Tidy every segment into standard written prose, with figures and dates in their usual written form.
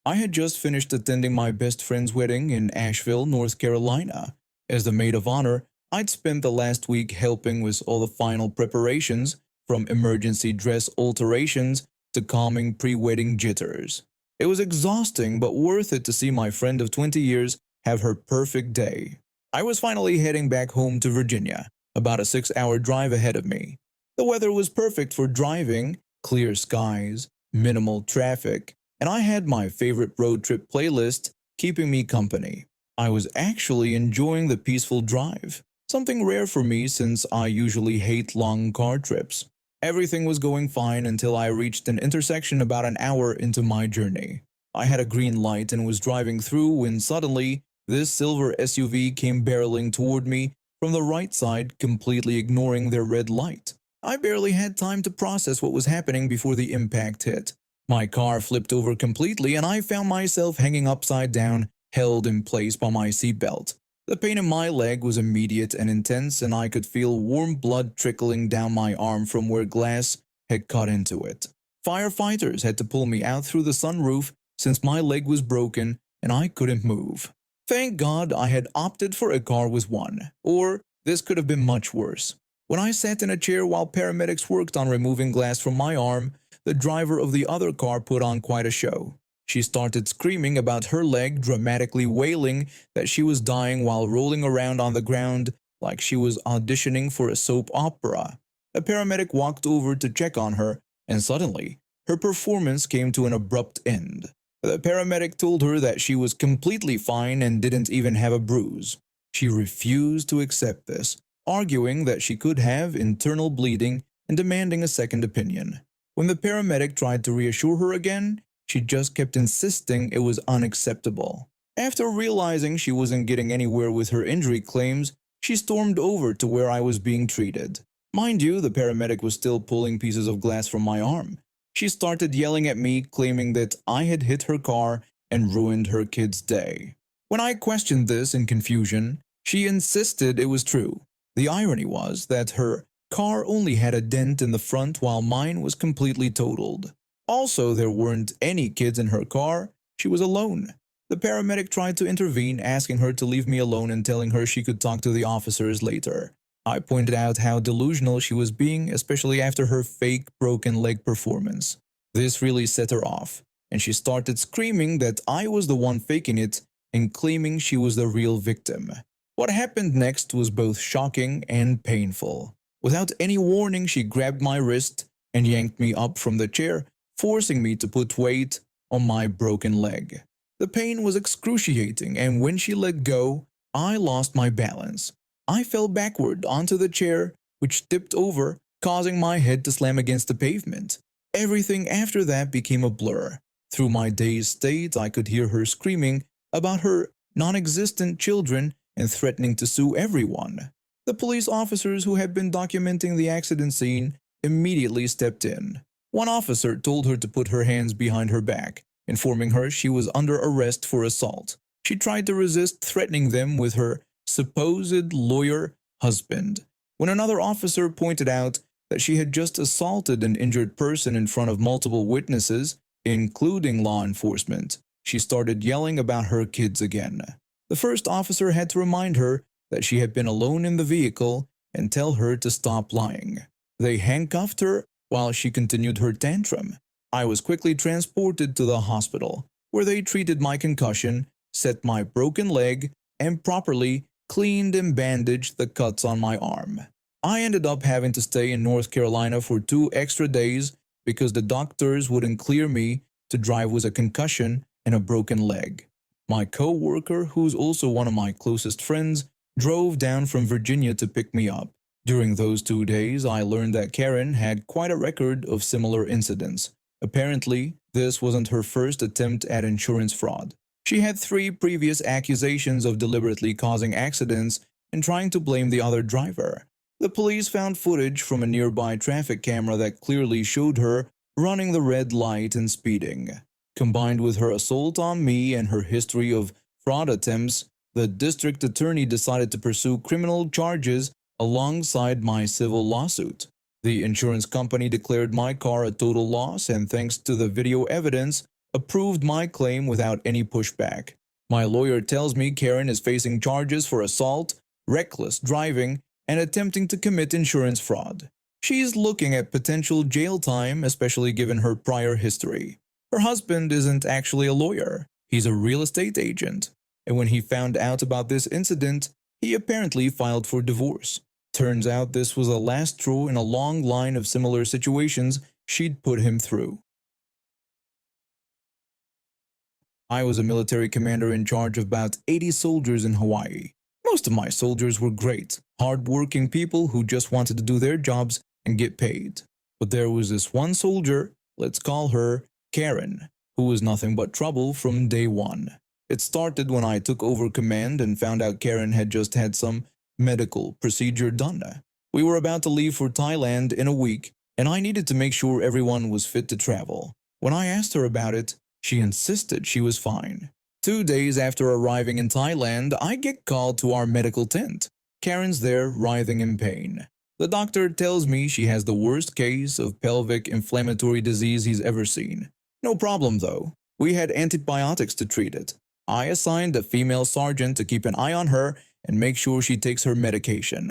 I had just finished attending my best friend's wedding in Asheville, North Carolina. As the maid of honor, I'd spent the last week helping with all the final preparations, from emergency dress alterations to calming pre-wedding jitters. It was exhausting but worth it to see my friend of 20 years have her perfect day. I was finally heading back home to Virginia, about a 6-hour drive ahead of me. The weather was perfect for driving, clear skies, minimal traffic, and I had my favorite road trip playlist keeping me company. I was actually enjoying the peaceful drive, something rare for me since I usually hate long car trips. Everything was going fine until I reached an intersection about an hour into my journey. I had a green light and was driving through when suddenly this silver SUV came barreling toward me from the right side, completely ignoring their red light. I barely had time to process what was happening before the impact hit. My car flipped over completely and I found myself hanging upside down, held in place by my seatbelt. The pain in my leg was immediate and intense, and I could feel warm blood trickling down my arm from where glass had cut into it. Firefighters had to pull me out through the sunroof since my leg was broken and I couldn't move. Thank God I had opted for a car with one, or this could have been much worse. When I sat in a chair while paramedics worked on removing glass from my arm, the driver of the other car put on quite a show. She started screaming about her leg, dramatically wailing that she was dying while rolling around on the ground like she was auditioning for a soap opera. A paramedic walked over to check on her, and suddenly, her performance came to an abrupt end. The paramedic told her that she was completely fine and didn't even have a bruise. She refused to accept this, arguing that she could have internal bleeding and demanding a second opinion. When the paramedic tried to reassure her again, she just kept insisting it was unacceptable. After realizing she wasn't getting anywhere with her injury claims, she stormed over to where I was being treated. Mind you, the paramedic was still pulling pieces of glass from my arm. She started yelling at me, claiming that I had hit her car and ruined her kid's day. When I questioned this in confusion, she insisted it was true. The irony was that her car only had a dent in the front while mine was completely totaled. Also, there weren't any kids in her car. She was alone. The paramedic tried to intervene, asking her to leave me alone and telling her she could talk to the officers later. I pointed out how delusional she was being, especially after her fake broken leg performance. This really set her off, and she started screaming that I was the one faking it and claiming she was the real victim. What happened next was both shocking and painful. Without any warning, she grabbed my wrist and yanked me up from the chair, forcing me to put weight on my broken leg. The pain was excruciating, and when she let go, I lost my balance. I fell backward onto the chair, which tipped over, causing my head to slam against the pavement. Everything after that became a blur. Through my dazed state, I could hear her screaming about her non-existent children and threatening to sue everyone. The police officers who had been documenting the accident scene immediately stepped in. One officer told her to put her hands behind her back, informing her she was under arrest for assault. She tried to resist, threatening them with her supposed lawyer husband. When another officer pointed out that she had just assaulted an injured person in front of multiple witnesses, including law enforcement, she started yelling about her kids again. The first officer had to remind her that she had been alone in the vehicle and tell her to stop lying. They handcuffed her while she continued her tantrum. I was quickly transported to the hospital, where they treated my concussion, set my broken leg, and properly cleaned and bandaged the cuts on my arm. I ended up having to stay in North Carolina for 2 extra days because the doctors wouldn't clear me to drive with a concussion and a broken leg. My co-worker, who's also one of my closest friends, drove down from Virginia to pick me up. During those 2 days, I learned that Karen had quite a record of similar incidents. Apparently, this wasn't her first attempt at insurance fraud. She had 3 previous accusations of deliberately causing accidents and trying to blame the other driver. The police found footage from a nearby traffic camera that clearly showed her running the red light and speeding. Combined with her assault on me and her history of fraud attempts, the district attorney decided to pursue criminal charges alongside my civil lawsuit. The insurance company declared my car a total loss, and thanks to the video evidence, approved my claim without any pushback. My lawyer tells me Karen is facing charges for assault, reckless driving, and attempting to commit insurance fraud. She's looking at potential jail time, especially given her prior history. Her husband isn't actually a lawyer, he's a real estate agent, and when he found out about this incident, he apparently filed for divorce. Turns out this was the last straw in a long line of similar situations she'd put him through. I was a military commander in charge of about 80 soldiers in Hawaii. Most of my soldiers were great, hard-working people who just wanted to do their jobs and get paid. But there was this one soldier, let's call her Karen, who was nothing but trouble from day one. It started when I took over command and found out Karen had just had some medical procedure done. We were about to leave for Thailand in a week, and I needed to make sure everyone was fit to travel. When I asked her about it, she insisted she was fine. 2 days after arriving in Thailand, I get called to our medical tent. Karen's there, writhing in pain. The doctor tells me she has the worst case of pelvic inflammatory disease he's ever seen. No problem though. We had antibiotics to treat it. I assigned a female sergeant to keep an eye on her and make sure she takes her medication.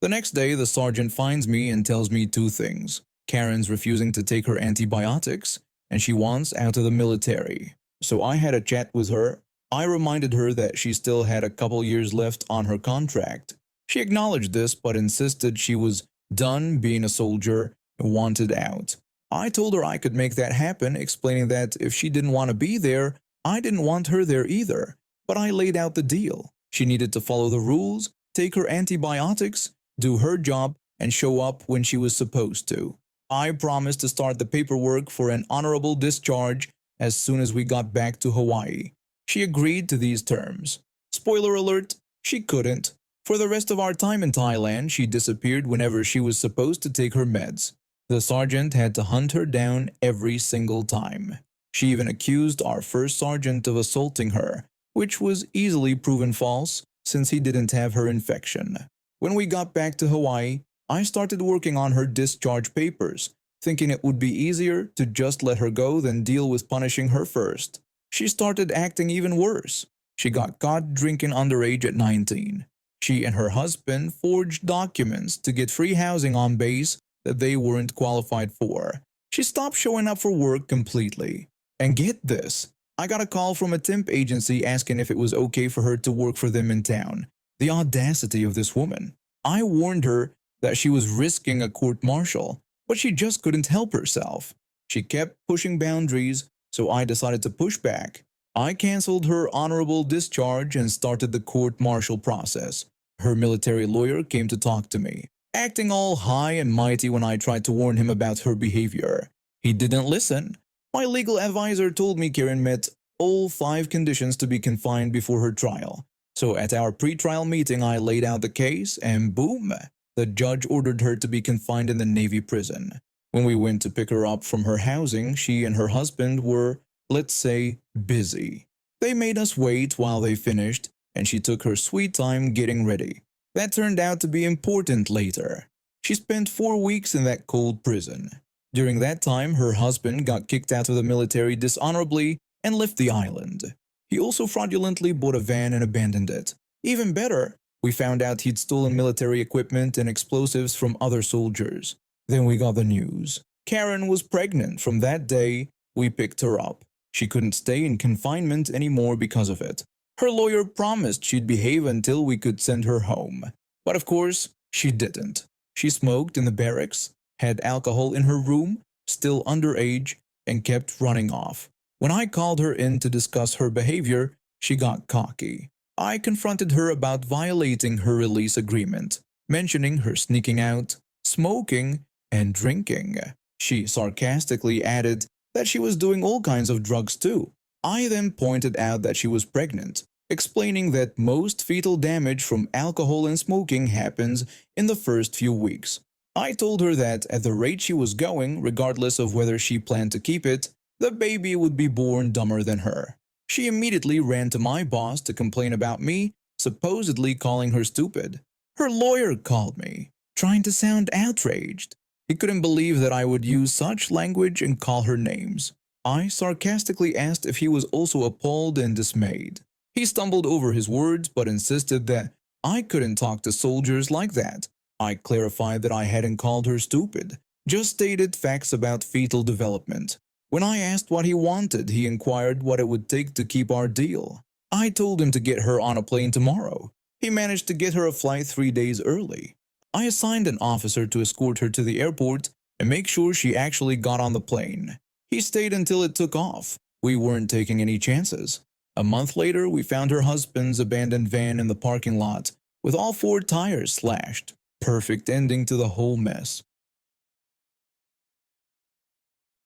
The next day, the sergeant finds me and tells me 2 things. Karen's refusing to take her antibiotics, and she wants out of the military. So I had a chat with her. I reminded her that she still had a couple years left on her contract. She acknowledged this but insisted she was done being a soldier and wanted out. I told her I could make that happen, explaining that if she didn't want to be there, I didn't want her there either. But I laid out the deal. She needed to follow the rules, take her antibiotics, do her job, and show up when she was supposed to. I promised to start the paperwork for an honorable discharge as soon as we got back to Hawaii. She agreed to these terms. Spoiler alert, she couldn't. For the rest of our time in Thailand, she disappeared whenever she was supposed to take her meds. The sergeant had to hunt her down every single time. She even accused our first sergeant of assaulting her, which was easily proven false since he didn't have her infection. When we got back to Hawaii, I started working on her discharge papers, thinking it would be easier to just let her go than deal with punishing her first. She started acting even worse. She got caught drinking underage at 19. She and her husband forged documents to get free housing on base that they weren't qualified for. She stopped showing up for work completely. And get this, I got a call from a temp agency asking if it was okay for her to work for them in town. The audacity of this woman. I warned her that she was risking a court-martial, but she just couldn't help herself. She kept pushing boundaries, so I decided to push back. I canceled her honorable discharge and started the court-martial process. Her military lawyer came to talk to me, acting all high and mighty when I tried to warn him about her behavior. He didn't listen. My legal advisor told me Karen met all 5 conditions to be confined before her trial. So at our pre-trial meeting, I laid out the case and boom, the judge ordered her to be confined in the Navy prison. When we went to pick her up from her housing, she and her husband were, let's say, busy. They made us wait while they finished, and she took her sweet time getting ready. That turned out to be important later. She spent 4 weeks in that cold prison. During that time, her husband got kicked out of the military dishonorably and left the island. He also fraudulently bought a van and abandoned it. Even better, we found out he'd stolen military equipment and explosives from other soldiers. Then we got the news. Karen was pregnant. From that day, we picked her up. She couldn't stay in confinement anymore because of it. Her lawyer promised she'd behave until we could send her home. But of course, she didn't. She smoked in the barracks, had alcohol in her room, still underage, and kept running off. When I called her in to discuss her behavior, she got cocky. I confronted her about violating her release agreement, mentioning her sneaking out, smoking, and drinking. She sarcastically added that she was doing all kinds of drugs too. I then pointed out that she was pregnant, explaining that most fetal damage from alcohol and smoking happens in the first few weeks. I told her that at the rate she was going, regardless of whether she planned to keep it, the baby would be born dumber than her. She immediately ran to my boss to complain about me, supposedly calling her stupid. Her lawyer called me, trying to sound outraged. He couldn't believe that I would use such language and call her names. I sarcastically asked if he was also appalled and dismayed. He stumbled over his words but insisted that I couldn't talk to soldiers like that. I clarified that I hadn't called her stupid, just stated facts about fetal development. When I asked what he wanted, he inquired what it would take to keep our deal. I told him to get her on a plane tomorrow. He managed to get her a flight 3 days early. I assigned an officer to escort her to the airport and make sure she actually got on the plane. He stayed until it took off. We weren't taking any chances. A month later, we found her husband's abandoned van in the parking lot with all 4 tires slashed. Perfect ending to the whole mess.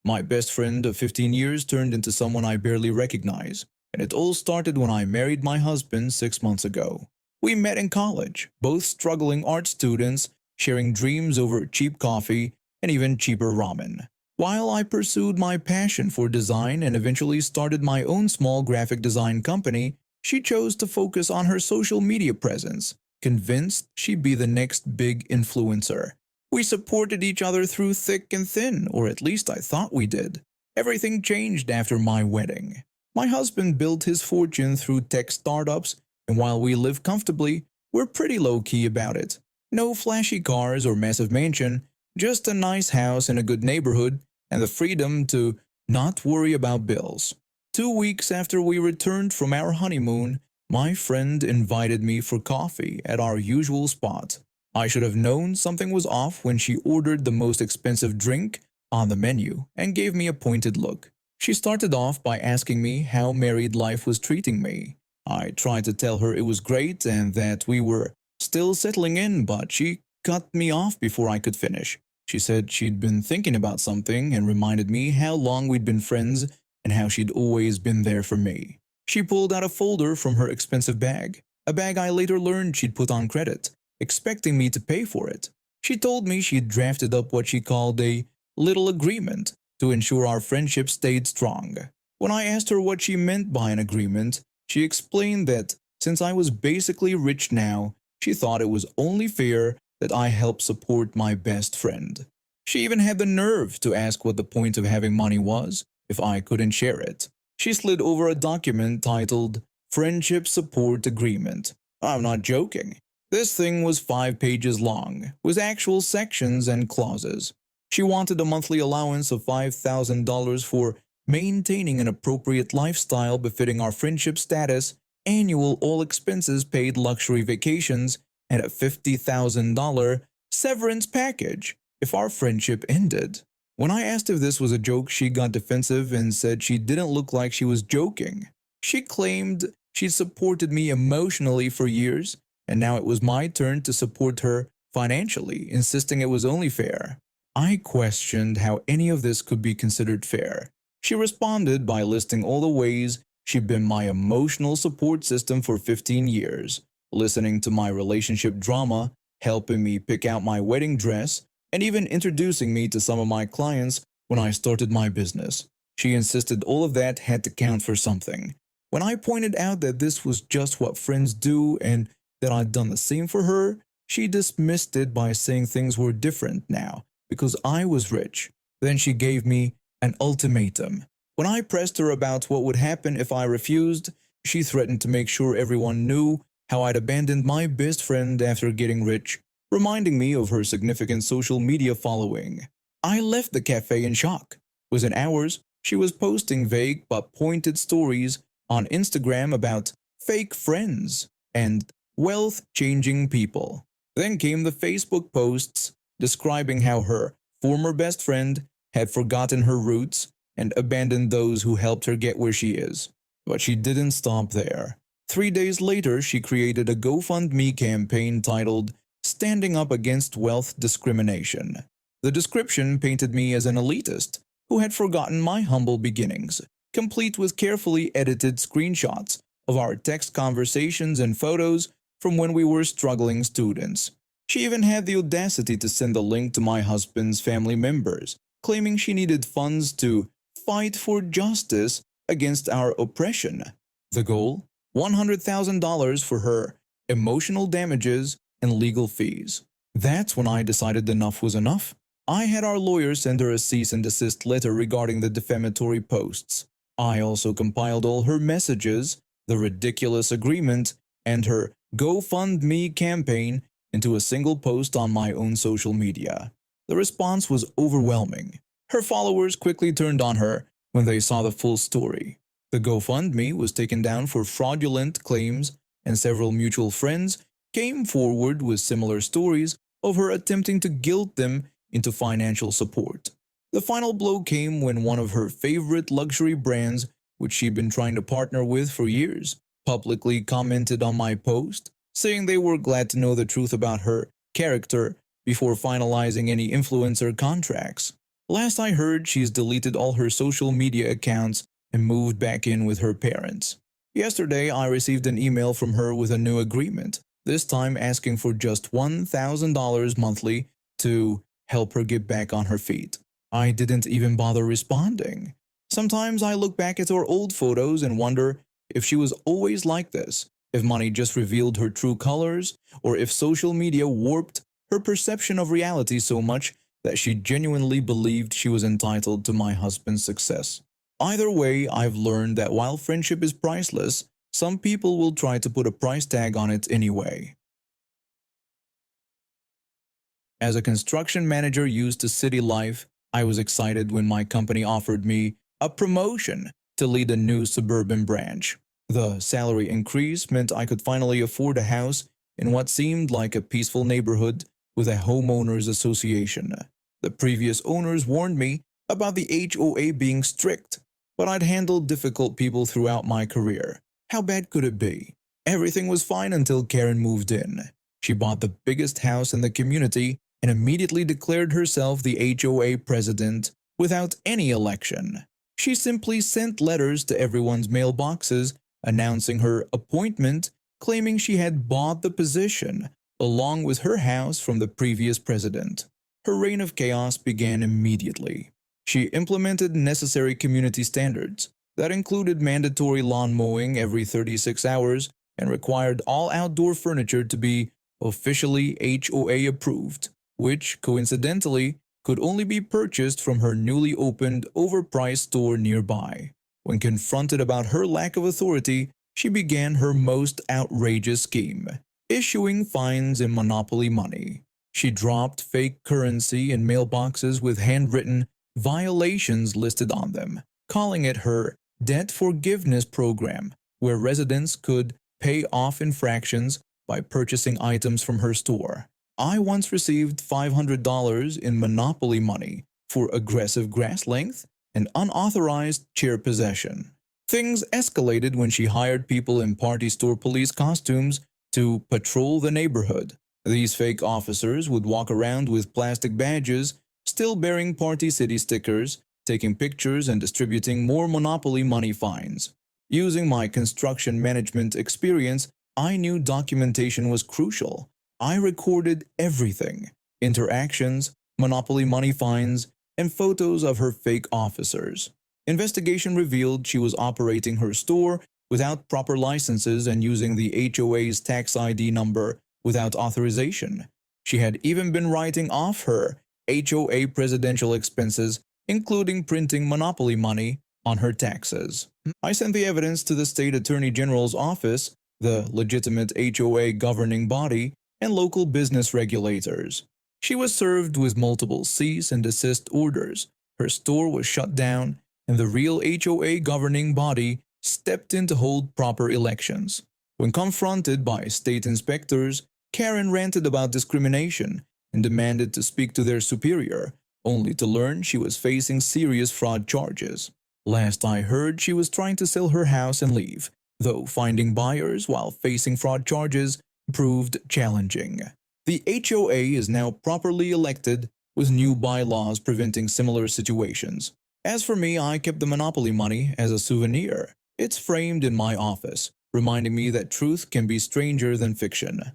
My best friend of 15 years turned into someone I barely recognize, and it all started when I married my husband 6 months ago. We met in college, both struggling art students, sharing dreams over cheap coffee and even cheaper ramen. While I pursued my passion for design and eventually started my own small graphic design company, she chose to focus on her social media presence, convinced she'd be the next big influencer. We supported each other through thick and thin, or at least I thought we did. Everything changed after my wedding. My husband built his fortune through tech startups, and while we live comfortably, we're pretty low-key about it. No flashy cars or massive mansion, just a nice house in a good neighborhood and the freedom to not worry about bills. 2 weeks after we returned from our honeymoon, my friend invited me for coffee at our usual spot. I should have known something was off when she ordered the most expensive drink on the menu and gave me a pointed look. She started off by asking me how married life was treating me. I tried to tell her it was great and that we were still settling in, but she cut me off before I could finish. She said she'd been thinking about something and reminded me how long we'd been friends and how she'd always been there for me. She pulled out a folder from her expensive bag, a bag I later learned she'd put on credit, expecting me to pay for it. She told me she'd drafted up what she called a little agreement to ensure our friendship stayed strong. When I asked her what she meant by an agreement, she explained that since I was basically rich now, she thought it was only fair that I help support my best friend. She even had the nerve to ask what the point of having money was if I couldn't share it. She slid over a document titled Friendship Support Agreement. I'm not joking. This thing was 5 pages long, with actual sections and clauses. She wanted a monthly allowance of $5,000 for maintaining an appropriate lifestyle befitting our friendship status, annual all-expenses-paid luxury vacations, and a $50,000 severance package if our friendship ended. When I asked if this was a joke, she got defensive and said she didn't look like she was joking. She claimed she'd supported me emotionally for years, and now it was my turn to support her financially, insisting it was only fair. I questioned how any of this could be considered fair. She responded by listing all the ways she'd been my emotional support system for 15 years, listening to my relationship drama, helping me pick out my wedding dress, and even introducing me to some of my clients when I started my business. She insisted all of that had to count for something. When I pointed out that this was just what friends do and that I'd done the same for her, she dismissed it by saying things were different now because I was rich. Then she gave me an ultimatum. When I pressed her about what would happen if I refused, she threatened to make sure everyone knew how I'd abandoned my best friend after getting rich, reminding me of her significant social media following. I left the cafe in shock. Within hours, she was posting vague but pointed stories on Instagram about fake friends and wealth-changing people. Then came the Facebook posts describing how her former best friend had forgotten her roots and abandoned those who helped her get where she is. But she didn't stop there. 3 days later, she created a GoFundMe campaign titled Standing Up Against Wealth Discrimination. The description painted me as an elitist who had forgotten my humble beginnings, complete with carefully edited screenshots of our text conversations and photos from when we were struggling students. She even had the audacity to send a link to my husband's family members, claiming she needed funds to fight for justice against our oppression. The goal? $100,000 for her emotional damages and legal fees. That's when I decided enough was enough. I had our lawyer send her a cease and desist letter regarding the defamatory posts. I also compiled all her messages, the ridiculous agreement, and her GoFundMe campaign into a single post on my own social media. The response was overwhelming. Her followers quickly turned on her when they saw the full story. The GoFundMe was taken down for fraudulent claims, and several mutual friends came forward with similar stories of her attempting to guilt them into financial support. The final blow came when one of her favorite luxury brands, which she'd been trying to partner with for years, publicly commented on my post, saying they were glad to know the truth about her character before finalizing any influencer contracts. Last I heard, she's deleted all her social media accounts and moved back in with her parents. Yesterday, I received an email from her with a new agreement, this time asking for just $1,000 monthly to help her get back on her feet. I didn't even bother responding. Sometimes I look back at our old photos and wonder if she was always like this, if money just revealed her true colors, or if social media warped her perception of reality so much that she genuinely believed she was entitled to my husband's success. Either way, I've learned that while friendship is priceless, some people will try to put a price tag on it anyway. As a construction manager used to city life, I was excited when my company offered me a promotion to lead a new suburban branch. The salary increase meant I could finally afford a house in what seemed like a peaceful neighborhood with a homeowners association. The previous owners warned me about the HOA being strict, but I'd handled difficult people throughout my career. How bad could it be? Everything was fine until Karen moved in. She bought the biggest house in the community and immediately declared herself the HOA president without any election. She simply sent letters to everyone's mailboxes announcing her appointment, claiming she had bought the position along with her house from the previous president. Her reign of chaos began immediately. She implemented necessary community standards that included mandatory lawn mowing every 36 hours and required all outdoor furniture to be officially HOA approved, which, coincidentally, could only be purchased from her newly opened overpriced store nearby. When confronted about her lack of authority, she began her most outrageous scheme, issuing fines and monopoly money. She dropped fake currency in mailboxes with handwritten violations listed on them, calling it her debt forgiveness program, where residents could pay off infractions by purchasing items from her store. I once received $500 in monopoly money for aggressive grass length and unauthorized chair possession. Things escalated when she hired people in party store police costumes to patrol the neighborhood. These fake officers would walk around with plastic badges, still bearing Party City stickers, taking pictures and distributing more monopoly money fines. Using my construction management experience, I knew documentation was crucial. I recorded everything: interactions, monopoly money fines, and photos of her fake officers. Investigation revealed she was operating her store without proper licenses and using the HOA's tax ID number without authorization. She had even been writing off her HOA presidential expenses, including printing monopoly money on her taxes. I sent the evidence to the State Attorney General's office, the legitimate HOA governing body, and local business regulators. She was served with multiple cease and desist orders. Her store was shut down, and the real HOA governing body stepped in to hold proper elections. When confronted by state inspectors, Karen ranted about discrimination and demanded to speak to their superior, only to learn she was facing serious fraud charges. Last I heard, she was trying to sell her house and leave, though finding buyers while facing fraud charges proved challenging. The HOA is now properly elected with new bylaws preventing similar situations. As for me, I kept the monopoly money as a souvenir. It's framed in my office, reminding me that truth can be stranger than fiction.